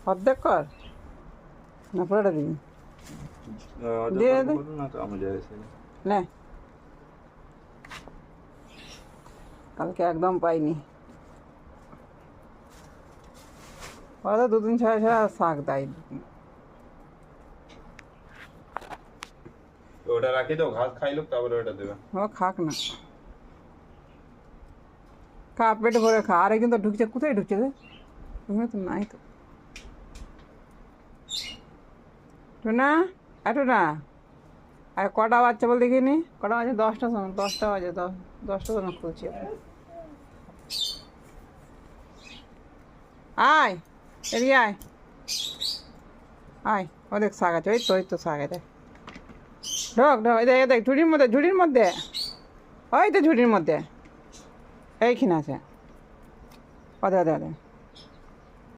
অর্ধেক কর না পুরোটা দিবি দিয়ে দে নে কালকে একদম পাইনি ওরা তো 2 দিন ছাড়া ছাড়া শাক দেয় ওটা রাখি দাও ঘাস খাইলো তারপরে ওটা দেবে ও খাক না খা পেটে ভরে খা আর একদিন তো ঢুকছে কোথায় ঢুকছে রে তুমি তো নাই তো টুনা টুনা আর কটা বাচ্চা বল দেখিনি কটা বাজে 10টার সময় 10টা বাজে 10টার সময় খুলছি আয় এদিকে আয় আয় ও দেখ শাক আছে ওই তো শাক আছে ঢোক ঢোক এ দেখ ঝুড়ির মধ্যে ওই তো ঝুড়ির মধ্যে এইখানে আছে ওদের